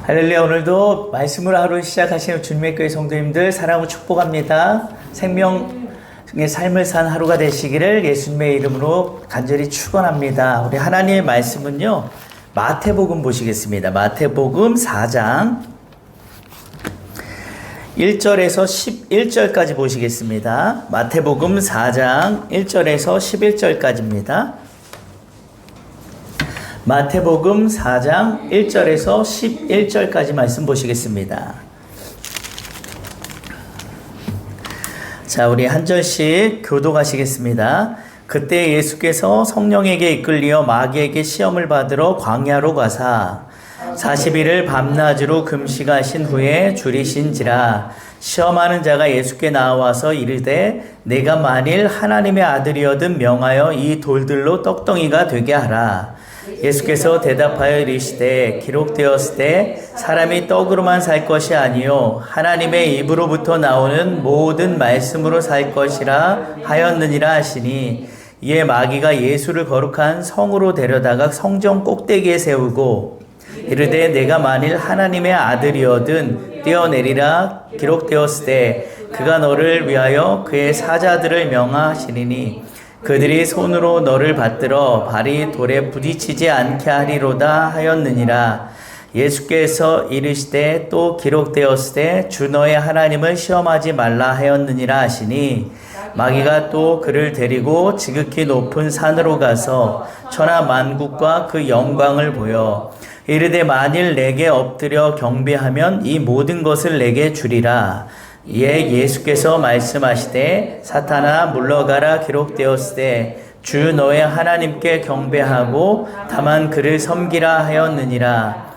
할렐루야. 오늘도 말씀으로 하루 시작하시는 주님의 교회 성도님들 사랑하고 축복합니다. 생명의 삶을 산 하루가 되시기를 예수님의 이름으로 간절히 축원합니다. 우리 하나님의 말씀은요, 마태복음 보시겠습니다. 마태복음 4장 1절에서 11절까지 보시겠습니다. 마태복음 4장 1절에서 11절까지입니다. 마태복음 4장 1절에서 11절까지 말씀 보시겠습니다. 자, 우리 한 절씩 교독하시겠습니다. 그때 예수께서 성령에게 이끌리어 마귀에게 시험을 받으러 광야로 가사 40일을 밤낮으로 금식하신 후에 줄이신지라. 시험하는 자가 예수께 나와서 이르되 내가 만일 하나님의 아들이어든 명하여 이 돌들로 떡덩이가 되게 하라. 예수께서 대답하여 이르시되 기록되었을 때 사람이 떡으로만 살 것이 아니요 하나님의 입으로부터 나오는 모든 말씀으로 살 것이라 하였느니라 하시니, 이에 마귀가 예수를 거룩한 성으로 데려다가 성전 꼭대기에 세우고 이르되 내가 만일 하나님의 아들이어든 뛰어내리라. 기록되었을 때 그가 너를 위하여 그의 사자들을 명하시리니 그들이 손으로 너를 받들어 발이 돌에 부딪히지 않게 하리로다 하였느니라. 예수께서 이르시되 또 기록되었을 때 주 너의 하나님을 시험하지 말라 하였느니라 하시니, 마귀가 또 그를 데리고 지극히 높은 산으로 가서 천하 만국과 그 영광을 보여 이르되 만일 내게 엎드려 경배하면 이 모든 것을 내게 주리라. 이에 예수께서 말씀하시되 사탄아 물러가라. 기록되었을 때 주 너의 하나님께 경배하고 다만 그를 섬기라 하였느니라.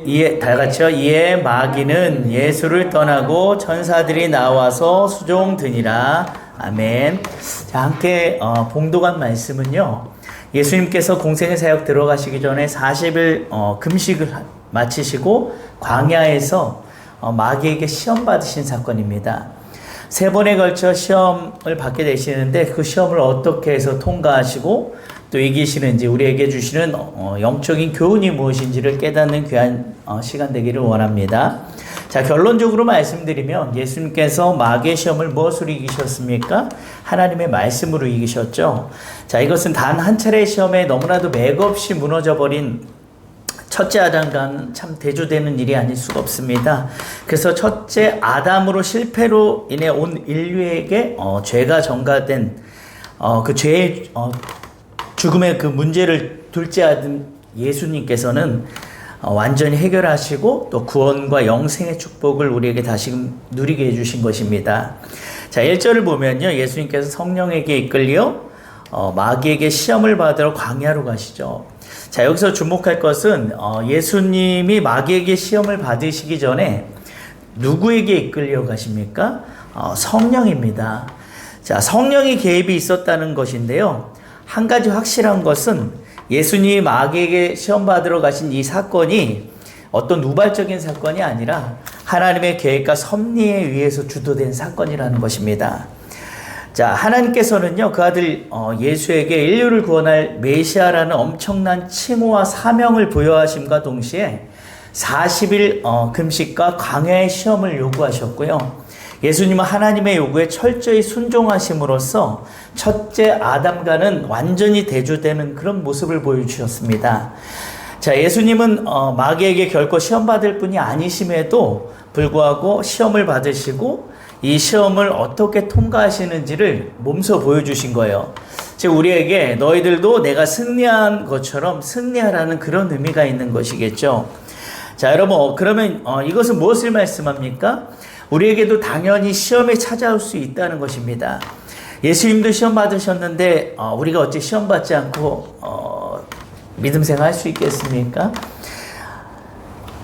이에 다같이요. 이에 마귀는 예수를 떠나고 천사들이 나와서 수종드니라. 아멘. 자, 함께 봉독한 말씀은요, 예수님께서 공생의 사역 들어가시기 전에 40일 금식을 마치시고 광야에서 마귀에게 시험 받으신 사건입니다. 3번에 걸쳐 시험을 받게 되시는데 그 시험을 어떻게 해서 통과하시고 또 이기시는지, 우리에게 주시는 영적인 교훈이 무엇인지를 깨닫는 귀한 시간 되기를 원합니다. 자, 결론적으로 말씀드리면 예수님께서 마귀의 시험을 무엇으로 이기셨습니까? 하나님의 말씀으로 이기셨죠. 자, 이것은 단 한 차례의 시험에 너무나도 맥없이 무너져버린 첫째 아담과는 참 대조되는 일이 아닐 수가 없습니다. 그래서 첫째 아담으로 실패로 인해 온 인류에게 죄가 전가된 그 죄의 죽음의 그 문제를 둘째 아들 예수님께서는 완전히 해결하시고 또 구원과 영생의 축복을 우리에게 다시금 누리게 해주신 것입니다. 자, 1절을 보면요, 예수님께서 성령에게 이끌려 마귀에게 시험을 받으러 광야로 가시죠. 자, 여기서 주목할 것은 예수님이 마귀에게 시험을 받으시기 전에 누구에게 이끌려 가십니까? 성령입니다. 자, 성령의 개입이 있었다는 것인데요, 한 가지 확실한 것은 예수님이 마귀에게 시험 받으러 가신 이 사건이 어떤 우발적인 사건이 아니라 하나님의 계획과 섭리에 의해서 주도된 사건이라는 것입니다. 자, 하나님께서는요, 그 아들 예수에게 인류를 구원할 메시아라는 엄청난 칭호와 사명을 부여하심과 동시에 40일 금식과 광야의 시험을 요구하셨고요. 예수님은 하나님의 요구에 철저히 순종하심으로써 첫째 아담과는 완전히 대조되는 그런 모습을 보여주셨습니다. 자, 예수님은 마귀에게 결코 시험받을 분이 아니심에도 불구하고 시험을 받으시고 이 시험을 어떻게 통과하시는지를 몸소 보여주신 거예요. 즉, 우리에게 너희들도 내가 승리한 것처럼 승리하라는 그런 의미가 있는 것이겠죠. 자, 여러분, 그러면 이것은 무엇을 말씀합니까? 우리에게도 당연히 시험이 찾아올 수 있다는 것입니다. 예수님도 시험 받으셨는데 우리가 어찌 시험 받지 않고 믿음 생활할 수 있겠습니까?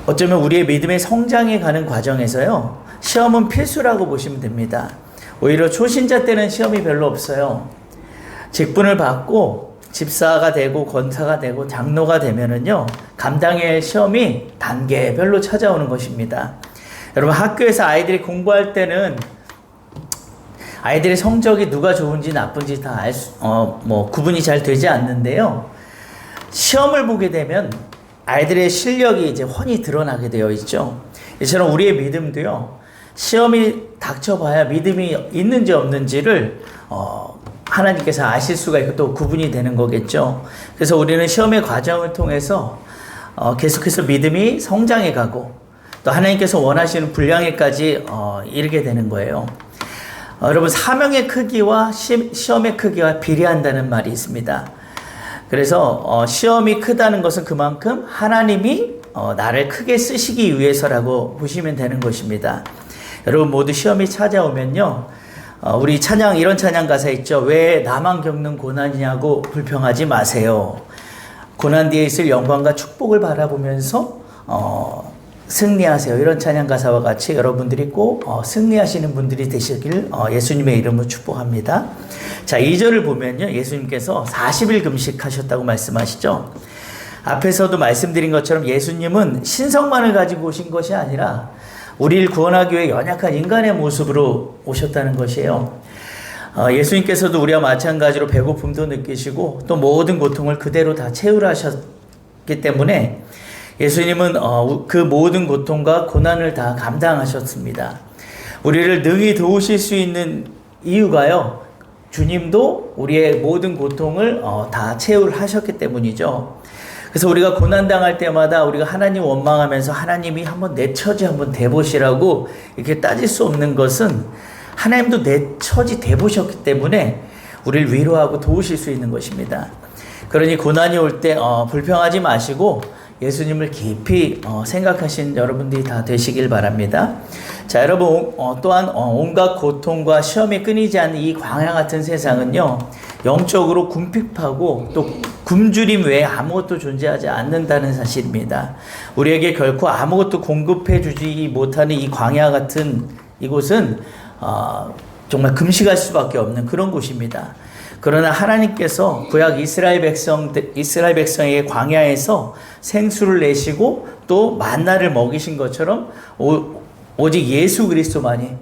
어쩌면 우리의 믿음의 성장해 가는 과정에서요, 시험은 필수라고 보시면 됩니다. 오히려 초신자 때는 시험이 별로 없어요. 직분을 받고 집사가 되고 권사가 되고 장로가 되면은요, 감당의 시험이 단계별로 찾아오는 것입니다. 여러분, 학교에서 아이들이 공부할 때는 아이들의 성적이 누가 좋은지 나쁜지 다 구분이 잘 되지 않는데요, 시험을 보게 되면 아이들의 실력이 이제 훤히 드러나게 되어 있죠. 이처럼 우리의 믿음도요, 시험이 닥쳐봐야 믿음이 있는지 없는지를 하나님께서 아실 수가 있고 또 구분이 되는 거겠죠. 그래서 우리는 시험의 과정을 통해서 계속해서 믿음이 성장해 가고 또 하나님께서 원하시는 분량에까지 이르게 되는 거예요. 여러분, 사명의 크기와 시험의 크기가 비례한다는 말이 있습니다. 그래서 시험이 크다는 것은 그만큼 하나님이 나를 크게 쓰시기 위해서라고 보시면 되는 것입니다. 여러분 모두 시험이 찾아오면요, 우리 찬양, 이런 찬양 가사 있죠. 왜 나만 겪는 고난이냐고 불평하지 마세요. 고난 뒤에 있을 영광과 축복을 바라보면서 승리하세요. 이런 찬양 가사와 같이 여러분들이 꼭 승리하시는 분들이 되시길 예수님의 이름으로 축복합니다. 자, 2절을 보면요, 예수님께서 40일 금식하셨다고 말씀하시죠. 앞에서도 말씀드린 것처럼 예수님은 신성만을 가지고 오신 것이 아니라 우리를 구원하기 위해 연약한 인간의 모습으로 오셨다는 것이에요. 예수님께서도 우리와 마찬가지로 배고픔도 느끼시고 또 모든 고통을 그대로 다 채우려 하셨기 때문에 예수님은 그 모든 고통과 고난을 다 감당하셨습니다. 우리를 능히 도우실 수 있는 이유가요, 주님도 우리의 모든 고통을 다 채우려 하셨기 때문이죠. 그래서 우리가 고난당할 때마다 우리가 하나님 원망하면서 하나님이 한번 내 처지 한번 대보시라고 이렇게 따질 수 없는 것은 하나님도 내 처지 대보셨기 때문에 우리를 위로하고 도우실 수 있는 것입니다. 그러니 고난이 올 때 불평하지 마시고 예수님을 깊이 생각하신 여러분들이 다 되시길 바랍니다. 자, 여러분 또한 온갖 고통과 시험이 끊이지 않는 이 광야 같은 세상은요, 영적으로 궁핍하고 또 굶주림 외에 아무것도 존재하지 않는다는 사실입니다. 우리에게 결코 아무것도 공급해 주지 못하는 이 광야 같은 이곳은 정말 금식할 수밖에 없는 그런 곳입니다. 그러나 하나님께서 구약 이스라엘 백성에게 광야에서 생수를 내시고 또 만나를 먹이신 것처럼 오직 예수 그리스도만이,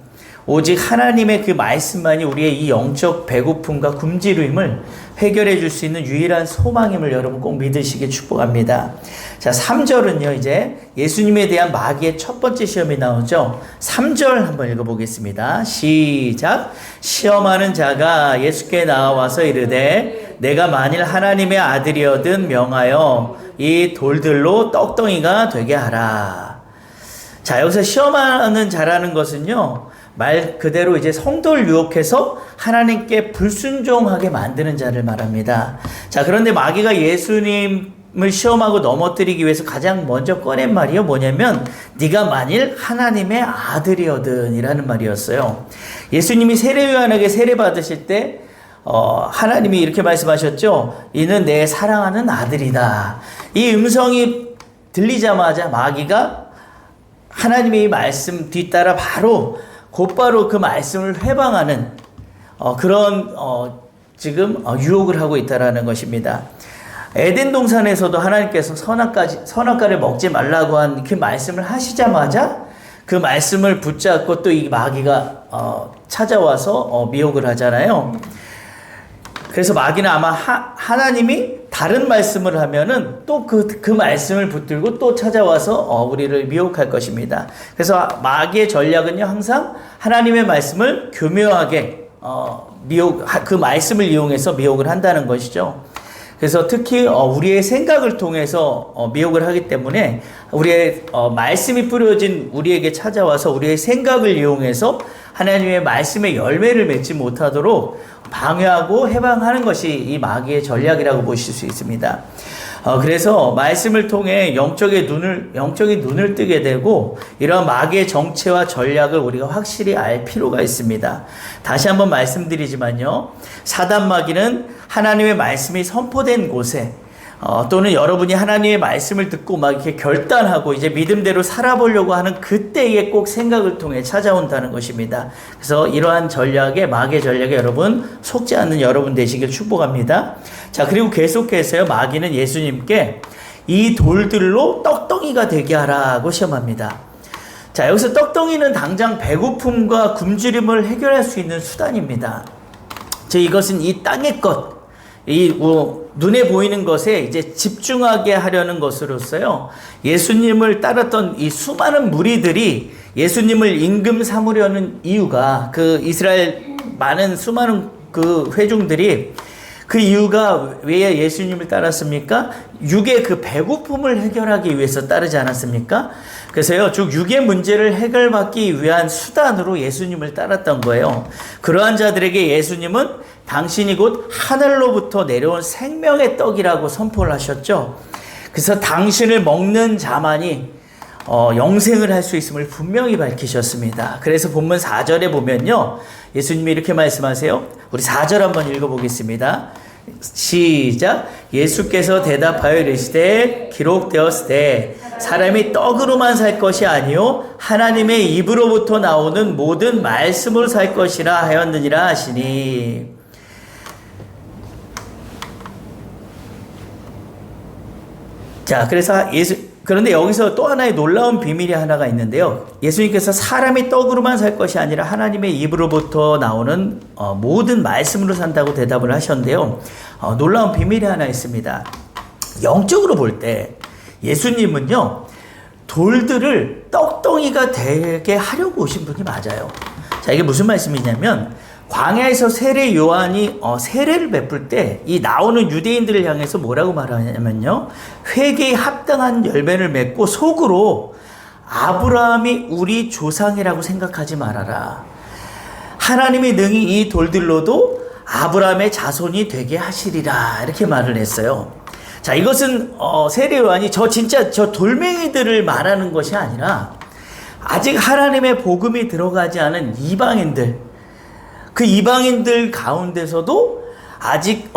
오직 하나님의 그 말씀만이 우리의 이 영적 배고픔과 굶주림을 해결해 줄 수 있는 유일한 소망임을 여러분 꼭 믿으시길 축복합니다. 자, 3절은요, 이제 예수님에 대한 마귀의 첫 번째 시험이 나오죠. 3절 한번 읽어보겠습니다. 시작. 시험하는 자가 예수께 나와서 이르되 내가 만일 하나님의 아들이어든 명하여 이 돌들로 떡덩이가 되게 하라. 자, 여기서 시험하는 자라는 것은요, 말 그대로 이제 성도를 유혹해서 하나님께 불순종하게 만드는 자를 말합니다. 자, 그런데 마귀가 예수님을 시험하고 넘어뜨리기 위해서 가장 먼저 꺼낸 말이요, 뭐냐면 네가 만일 하나님의 아들이거든 이라는 말이었어요. 예수님이 세례요한에게 세례 받으실 때 하나님이 이렇게 말씀하셨죠. 이는 내 사랑하는 아들이다. 이 음성이 들리자마자 마귀가 하나님의 이 말씀 뒤따라 곧바로 그 말씀을 회방하는 그런 지금 유혹을 하고 있다라는 것입니다. 에덴 동산에서도 하나님께서 선악과를 먹지 말라고 한 그 말씀을 하시자마자 그 말씀을 붙잡고 또 이 마귀가 찾아와서 미혹을 하잖아요. 그래서 마귀는 아마 하나님이 다른 말씀을 하면은 또 그 말씀을 붙들고 또 찾아와서 우리를 미혹할 것입니다. 그래서 마귀의 전략은요, 항상 하나님의 말씀을 교묘하게 그 말씀을 이용해서 미혹을 한다는 것이죠. 그래서 특히 우리의 생각을 통해서 미혹을 하기 때문에 우리의 말씀이 뿌려진 우리에게 찾아와서 우리의 생각을 이용해서 하나님의 말씀의 열매를 맺지 못하도록 방해하고 해방하는 것이 이 마귀의 전략이라고 보실 수 있습니다. 그래서 말씀을 통해 영적인 눈을 뜨게 되고 이런 마귀의 정체와 전략을 우리가 확실히 알 필요가 있습니다. 다시 한번 말씀드리지만요, 사단 마귀는 하나님의 말씀이 선포된 곳에 또는 여러분이 하나님의 말씀을 듣고 막 이렇게 결단하고 이제 믿음대로 살아보려고 하는 그때에 꼭 생각을 통해 찾아온다는 것입니다. 그래서 이러한 마귀의 전략에 여러분 속지 않는 여러분 되시길 축복합니다. 자, 그리고 계속해서요, 마귀는 예수님께 이 돌들로 떡덩이가 되게 하라고 시험합니다. 자, 여기서 떡덩이는 당장 배고픔과 굶주림을 해결할 수 있는 수단입니다. 즉 이것은 이 땅의 것, 눈에 보이는 것에 이제 집중하게 하려는 것으로서요. 예수님을 따랐던 이 수많은 무리들이 예수님을 임금 삼으려는 이유가 그 이스라엘 많은 수많은 그 회중들이 그 이유가 왜 예수님을 따랐습니까? 육의 그 배고픔을 해결하기 위해서 따르지 않았습니까? 그래서요, 즉 육의 문제를 해결받기 위한 수단으로 예수님을 따랐던 거예요. 그러한 자들에게 예수님은 당신이 곧 하늘로부터 내려온 생명의 떡이라고 선포를 하셨죠. 그래서 당신을 먹는 자만이 영생을 할 수 있음을 분명히 밝히셨습니다. 그래서 본문 4절에 보면요, 예수님이 이렇게 말씀하세요. 우리 4절 한번 읽어보겠습니다. 시작. 예수께서 대답하여 이르시되 기록되었으되 사람이 떡으로만 살 것이 아니요 하나님의 입으로부터 나오는 모든 말씀으로 살 것이라 하였느니라 하시니. 자, 그런데 여기서 또 하나의 놀라운 비밀이 하나가 있는데요. 예수님께서 사람이 떡으로만 살 것이 아니라 하나님의 입으로부터 나오는 모든 말씀으로 산다고 대답을 하셨는데요. 놀라운 비밀이 하나 있습니다. 영적으로 볼 때 예수님은요, 돌들을 떡덩이가 되게 하려고 오신 분이 맞아요. 자, 이게 무슨 말씀이냐면 광야에서 세례 요한이 세례를 베풀 때 이 나오는 유대인들을 향해서 뭐라고 말하냐면요, 회개에 합당한 열매를 맺고 속으로 아브라함이 우리 조상이라고 생각하지 말아라. 하나님이 능히 이 돌들로도 아브라함의 자손이 되게 하시리라, 이렇게 말을 했어요. 자, 이것은 세례 요한이 저 돌멩이들을 말하는 것이 아니라 아직 하나님의 복음이 들어가지 않은 이방인들, 그 이방인들 가운데서도 아직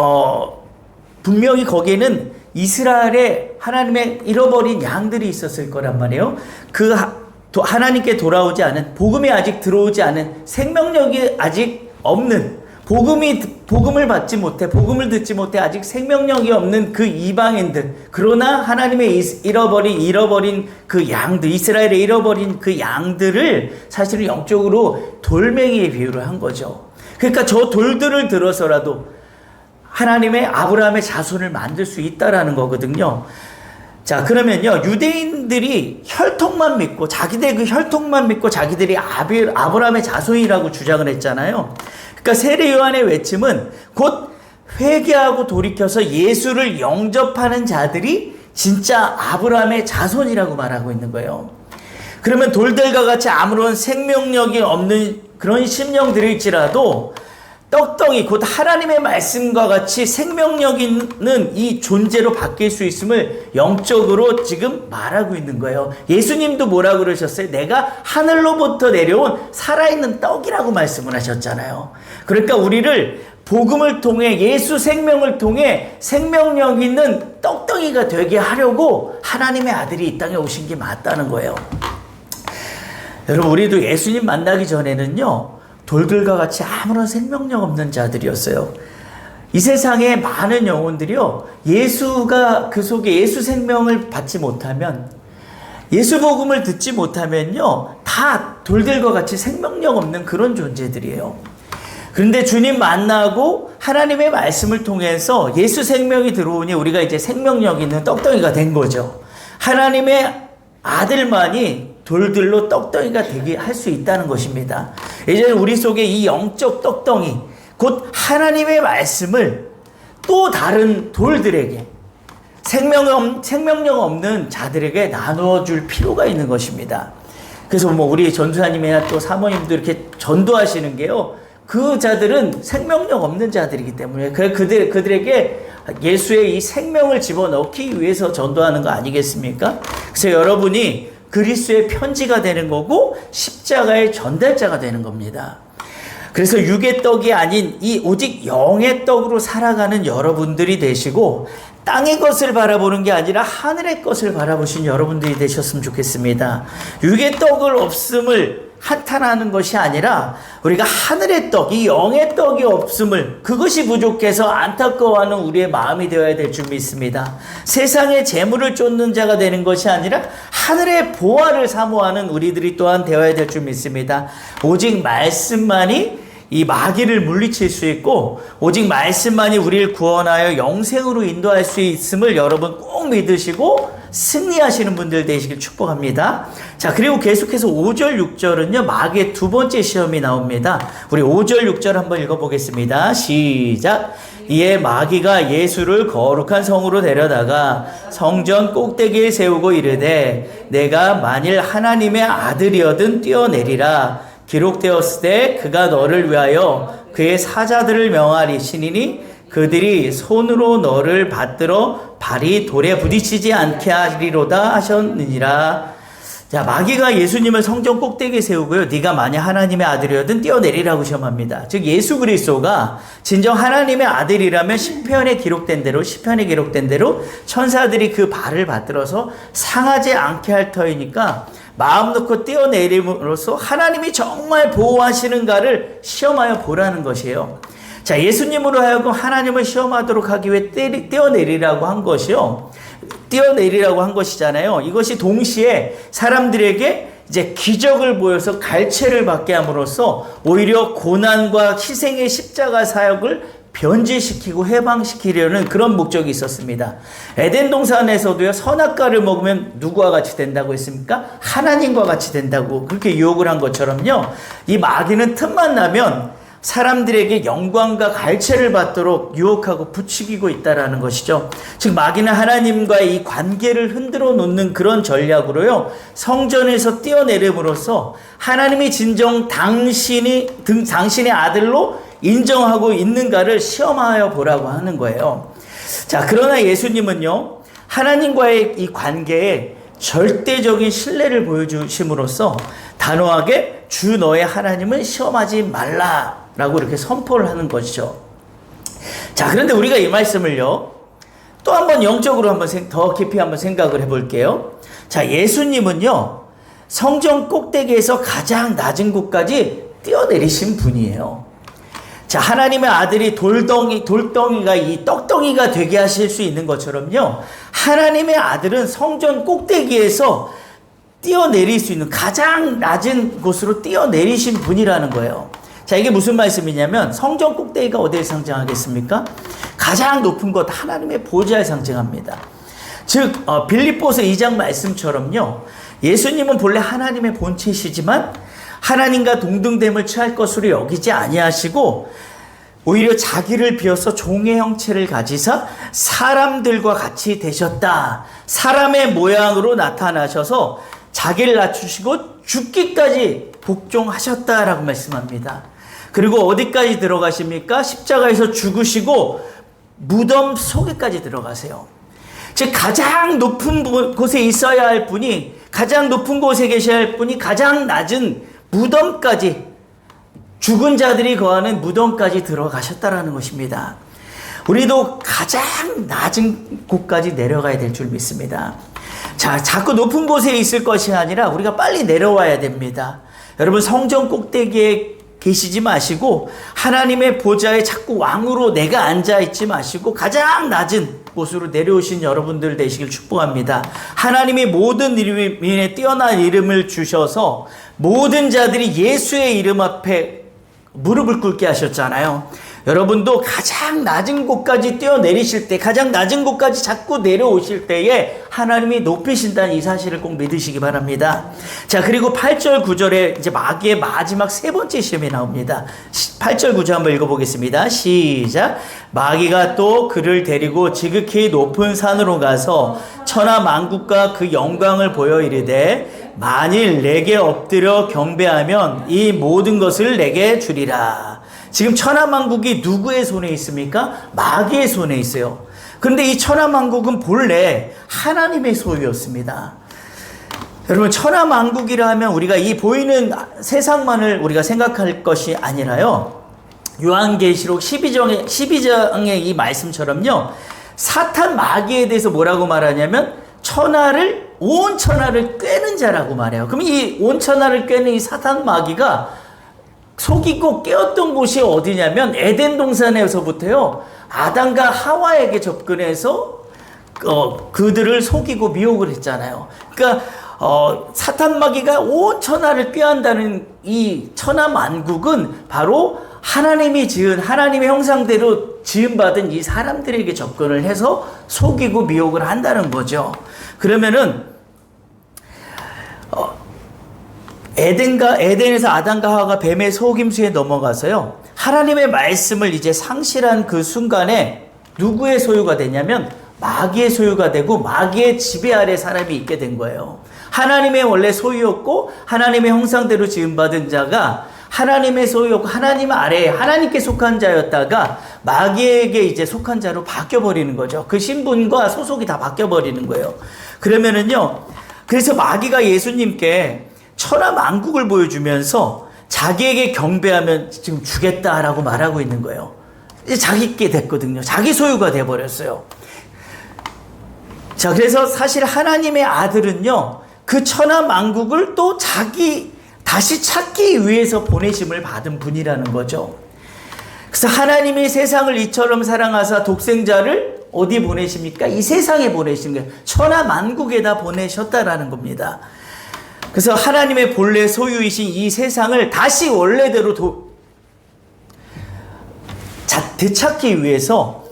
분명히 거기에는 이스라엘의 하나님의 잃어버린 양들이 있었을 거란 말이에요. 그 하나님께 돌아오지 않은, 복음이 아직 들어오지 않은, 생명력이 아직 없는, 복음을 받지 못해, 복음을 듣지 못해 아직 생명력이 없는 그 이방인들, 그러나 하나님의 잃어버린 그 양들, 이스라엘의 잃어버린 그 양들을 사실은 영적으로 돌멩이에 비유를 한 거죠. 그러니까 저 돌들을 들어서라도 하나님의 아브라함의 자손을 만들 수 있다라는 거거든요. 자, 그러면요, 유대인들이 혈통만 믿고, 자기들 그 혈통만 믿고 자기들이 아브라함의 자손이라고 주장을 했잖아요. 그러니까 세례 요한의 외침은 곧 회개하고 돌이켜서 예수를 영접하는 자들이 진짜 아브라함의 자손이라고 말하고 있는 거예요. 그러면 돌들과 같이 아무런 생명력이 없는 그런 심령들일지라도 떡덩이, 곧 하나님의 말씀과 같이 생명력 있는 이 존재로 바뀔 수 있음을 영적으로 지금 말하고 있는 거예요. 예수님도 뭐라고 그러셨어요? 내가 하늘로부터 내려온 살아있는 떡이라고 말씀을 하셨잖아요. 그러니까 우리를 복음을 통해, 예수 생명을 통해 생명력 있는 떡덩이가 되게 하려고 하나님의 아들이 이 땅에 오신 게 맞다는 거예요. 여러분, 우리도 예수님 만나기 전에는요, 돌들과 같이 아무런 생명력 없는 자들이었어요. 이 세상에 많은 영혼들이요, 예수가 그 속에 예수 생명을 받지 못하면, 예수 복음을 듣지 못하면요, 다 돌들과 같이 생명력 없는 그런 존재들이에요. 그런데 주님 만나고 하나님의 말씀을 통해서 예수 생명이 들어오니 우리가 이제 생명력 있는 떡덩이가 된 거죠. 하나님의 아들만이 돌들로 떡덩이가 되게 할 수 있다는 것입니다. 이제 우리 속에 이 영적 떡덩이, 곧 하나님의 말씀을 또 다른 돌들에게, 생명력 없는 자들에게 나눠줄 필요가 있는 것입니다. 그래서 우리 전도사님이나 또 사모님도 이렇게 전도하시는 게요, 그 자들은 생명력 없는 자들이기 때문에 그들에게 예수의 이 생명을 집어넣기 위해서 전도하는 거 아니겠습니까? 그래서 여러분이 그리스도의 편지가 되는 거고 십자가의 전달자가 되는 겁니다. 그래서 육의 떡이 아닌 이 오직 영의 떡으로 살아가는 여러분들이 되시고, 땅의 것을 바라보는 게 아니라 하늘의 것을 바라보신 여러분들이 되셨으면 좋겠습니다. 육의 떡을 없음을 한탄하는 것이 아니라 우리가 하늘의 떡, 이 영의 떡이 없음을, 그것이 부족해서 안타까워하는 우리의 마음이 되어야 될 줄 믿습니다. 세상의 재물을 쫓는 자가 되는 것이 아니라 하늘의 보화를 사모하는 우리들이 또한 되어야 될 줄 믿습니다. 오직 말씀만이 이 마귀를 물리칠 수 있고 오직 말씀만이 우리를 구원하여 영생으로 인도할 수 있음을 여러분 꼭 믿으시고 승리하시는 분들 되시길 축복합니다. 자, 그리고 계속해서 5절, 6절은요, 마귀의 두 번째 시험이 나옵니다. 우리 5절, 6절 한번 읽어보겠습니다. 시작. 이에 마귀가 예수를 거룩한 성으로 데려다가 성전 꼭대기에 세우고 이르되 내가 만일 하나님의 아들이어든 뛰어내리라. 기록되었을 때 그가 너를 위하여 그의 사자들을 명하리시니니 그들이 손으로 너를 받들어 발이 돌에 부딪히지 않게 하리로다 하셨느니라. 자, 마귀가 예수님을 성전 꼭대기에 세우고요. 네가 만약 하나님의 아들이어든 뛰어내리라고 시험합니다. 즉 예수 그리스도가 진정 하나님의 아들이라면 시편에 기록된 대로 천사들이 그 발을 받들어서 상하지 않게 할 터이니까 마음 놓고 뛰어내림으로써 하나님이 정말 보호하시는가를 시험하여 보라는 것이에요. 자, 예수님으로 하여금 하나님을 시험하도록 하기 위해 뛰어내리라고 한 것이요. 뛰어내리라고 한 것이잖아요. 이것이 동시에 사람들에게 이제 기적을 보여서 갈채를 받게 함으로써 오히려 고난과 희생의 십자가 사역을 변질시키고 해방시키려는 그런 목적이 있었습니다. 에덴 동산에서도요, 선악과를 먹으면 누구와 같이 된다고 했습니까? 하나님과 같이 된다고 그렇게 유혹을 한 것처럼요, 이 마귀는 틈만 나면 사람들에게 영광과 갈채를 받도록 유혹하고 부추기고 있다라는 것이죠. 즉 마귀는 하나님과의 이 관계를 흔들어 놓는 그런 전략으로요, 성전에서 뛰어내림으로써 하나님이 진정 당신의 아들로 인정하고 있는가를 시험하여 보라고 하는 거예요. 자, 그러나 예수님은요, 하나님과의 이 관계에 절대적인 신뢰를 보여주심으로써 단호하게 주 너의 하나님을 시험하지 말라라고 이렇게 선포를 하는 것이죠. 자, 그런데 우리가 이 말씀을요, 또 한번 영적으로 한번 더 깊이 한번 생각을 해볼게요. 자, 예수님은요, 성전 꼭대기에서 가장 낮은 곳까지 뛰어내리신 분이에요. 자, 하나님의 아들이 돌덩이가 이 떡덩이가 되게 하실 수 있는 것처럼요, 하나님의 아들은 성전 꼭대기에서 뛰어내릴 수 있는 가장 낮은 곳으로 뛰어내리신 분이라는 거예요. 자, 이게 무슨 말씀이냐면 성전 꼭대기가 어디를 상징하겠습니까? 가장 높은 곳 하나님의 보좌를 상징합니다. 즉 빌립보서 2장 말씀처럼요, 예수님은 본래 하나님의 본체시지만 하나님과 동등됨을 취할 것으로 여기지 아니하시고 오히려 자기를 비워서 종의 형체를 가지사 사람들과 같이 되셨다. 사람의 모양으로 나타나셔서 자기를 낮추시고 죽기까지 복종하셨다라고 말씀합니다. 그리고 어디까지 들어가십니까? 십자가에서 죽으시고 무덤 속에까지 들어가세요. 즉 가장 높은 곳에 있어야 할 분이, 가장 높은 곳에 계셔야 할 분이 가장 낮은 무덤까지, 죽은 자들이 거하는 무덤까지 들어가셨다라는 것입니다. 우리도 가장 낮은 곳까지 내려가야 될 줄 믿습니다. 자, 자꾸 높은 곳에 있을 것이 아니라 우리가 빨리 내려와야 됩니다. 여러분, 성전 꼭대기에 계시지 마시고 하나님의 보좌에 자꾸 왕으로 내가 앉아있지 마시고 가장 낮은 곳으로 내려오신 여러분들 되시길 축복합니다. 하나님이 모든 이름에 뛰어난 이름을 주셔서 모든 자들이 예수의 이름 앞에 무릎을 꿇게 하셨잖아요. 여러분도 가장 낮은 곳까지 뛰어내리실 때, 가장 낮은 곳까지 자꾸 내려오실 때에 하나님이 높이신다는 이 사실을 꼭 믿으시기 바랍니다. 자, 그리고 8절 9절에 이제 마귀의 마지막 세 번째 시험이 나옵니다. 8절 9절 한번 읽어보겠습니다. 시작. 마귀가 또 그를 데리고 지극히 높은 산으로 가서 천하 만국과 그 영광을 보여 이르되 만일 내게 엎드려 경배하면 이 모든 것을 내게 주리라. 지금 천하만국이 누구의 손에 있습니까? 마귀의 손에 있어요. 그런데 이 천하만국은 본래 하나님의 소유였습니다. 여러분, 천하만국이라 하면 우리가 이 보이는 세상만을 우리가 생각할 것이 아니라요, 요한계시록 12장의 이 말씀처럼요, 사탄 마귀에 대해서 뭐라고 말하냐면 온 천하를 꿰는 자라고 말해요. 그럼 이 온 천하를 꿰는 이 사탄 마귀가 속이고 깨었던 곳이 어디냐면 에덴 동산에서부터요, 아담과 하와에게 접근해서 그들을 속이고 미혹을 했잖아요. 그러니까 사탄 마귀가 온 천하를 꾀한다는 이 천하 만국은 바로 하나님이 지은 하나님의 형상대로 지음받은 이 사람들에게 접근을 해서 속이고 미혹을 한다는 거죠. 그러면은 에덴에서 아담과 하와가 뱀의 속임수에 넘어가서요, 하나님의 말씀을 이제 상실한 그 순간에 누구의 소유가 되냐면 마귀의 소유가 되고 마귀의 지배 아래 사람이 있게 된 거예요. 하나님의 원래 소유였고 하나님의 형상대로 지음받은 자가 하나님의 소유였고 하나님 아래에 하나님께 속한 자였다가 마귀에게 이제 속한 자로 바뀌어버리는 거죠. 그 신분과 소속이 다 바뀌어버리는 거예요. 그러면은요, 그래서 마귀가 예수님께 천하만국을 보여주면서 자기에게 경배하면 지금 주겠다라고 말하고 있는 거예요. 이제 자기께 됐거든요. 자기 소유가 돼버렸어요. 자, 그래서 사실 하나님의 아들은요, 그 천하만국을 또 자기 다시 찾기 위해서 보내심을 받은 분이라는 거죠. 그래서 하나님이 세상을 이처럼 사랑하사 독생자를 어디 보내십니까? 이 세상에 보내신 거예요. 천하만국에다 보내셨다라는 겁니다. 그래서 하나님의 본래 소유이신 이 세상을 다시 원래대로 되찾기 위해서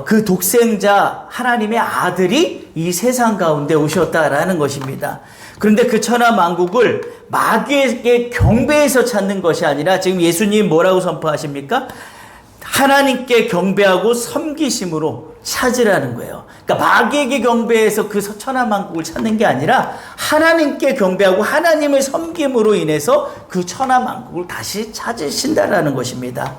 그 독생자 하나님의 아들이 이 세상 가운데 오셨다라는 것입니다. 그런데 그 천하만국을 마귀에게 경배해서 찾는 것이 아니라 지금 예수님 뭐라고 선포하십니까? 하나님께 경배하고 섬기심으로 찾으라는 거예요. 그러니까 마귀에게 경배해서 그 천하만국을 찾는 게 아니라 하나님께 경배하고 하나님을 섬김으로 인해서 그 천하만국을 다시 찾으신다라는 것입니다.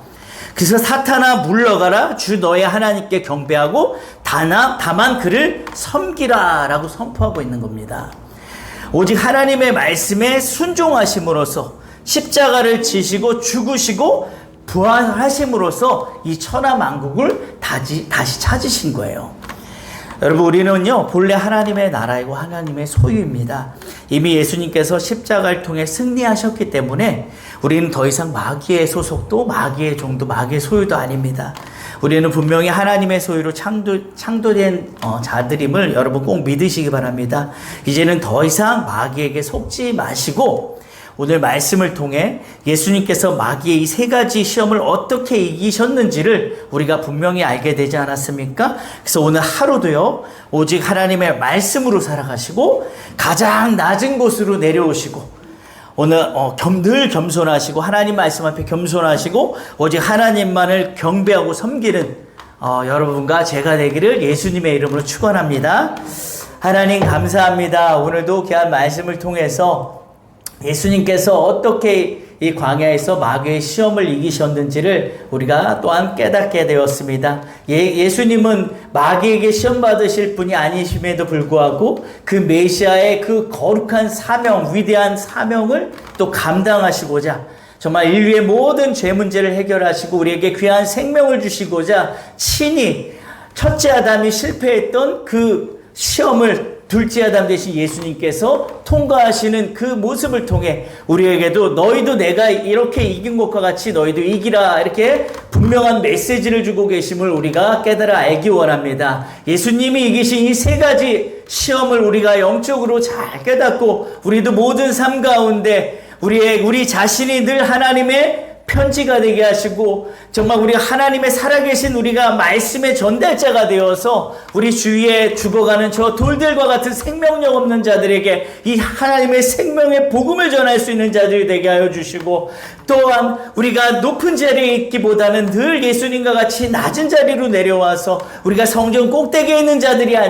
그래서 사탄아 물러가라, 주 너의 하나님께 경배하고 다만 그를 섬기라 라고 선포하고 있는 겁니다. 오직 하나님의 말씀에 순종하심으로써 십자가를 지시고 죽으시고 부활하심으로써 이 천하만국을 다시 찾으신 거예요. 여러분, 우리는요 본래 하나님의 나라이고 하나님의 소유입니다. 이미 예수님께서 십자가를 통해 승리하셨기 때문에 우리는 더 이상 마귀의 소속도 마귀의 종도 마귀의 소유도 아닙니다. 우리는 분명히 하나님의 소유로 창조된 자들임을 여러분 꼭 믿으시기 바랍니다. 이제는 더 이상 마귀에게 속지 마시고 오늘 말씀을 통해 예수님께서 마귀의 이 세 가지 시험을 어떻게 이기셨는지를 우리가 분명히 알게 되지 않았습니까? 그래서 오늘 하루도요, 오직 하나님의 말씀으로 살아가시고 가장 낮은 곳으로 내려오시고 오늘 늘 겸손하시고 하나님 말씀 앞에 겸손하시고 오직 하나님만을 경배하고 섬기는 여러분과 제가 되기를 예수님의 이름으로 축원합니다. 하나님 감사합니다. 오늘도 귀한 말씀을 통해서 예수님께서 어떻게 이 광야에서 마귀의 시험을 이기셨는지를 우리가 또한 깨닫게 되었습니다. 예수님은 마귀에게 시험 받으실 분이 아니심에도 불구하고 그 메시아의 그 거룩한 사명, 위대한 사명을 또 감당하시고자 정말 인류의 모든 죄 문제를 해결하시고 우리에게 귀한 생명을 주시고자 친히 첫째 아담이 실패했던 그 시험을 둘째 아담 되신 예수님께서 통과하시는 그 모습을 통해 우리에게도 너희도 내가 이렇게 이긴 것과 같이 너희도 이기라 이렇게 분명한 메시지를 주고 계심을 우리가 깨달아 알기 원합니다. 예수님이 이기신 이 세 가지 시험을 우리가 영적으로 잘 깨닫고 우리도 모든 삶 가운데 우리 자신이 늘 하나님의 편지가 되게 하시고 정말 우리 하나님의 살아계신 우리가 말씀의 전달자가 되어서 우리 주위에 죽어가는 저 돌들과 같은 생명력 없는 자들에게 이 하나님의 생명의 복음을 전할 수 있는 자들이 되게 하여 주시고 또한 우리가 높은 자리에 있기보다는 늘 예수님과 같이 낮은 자리로 내려와서 우리가 성전 꼭대기에 있는 자들이 아니라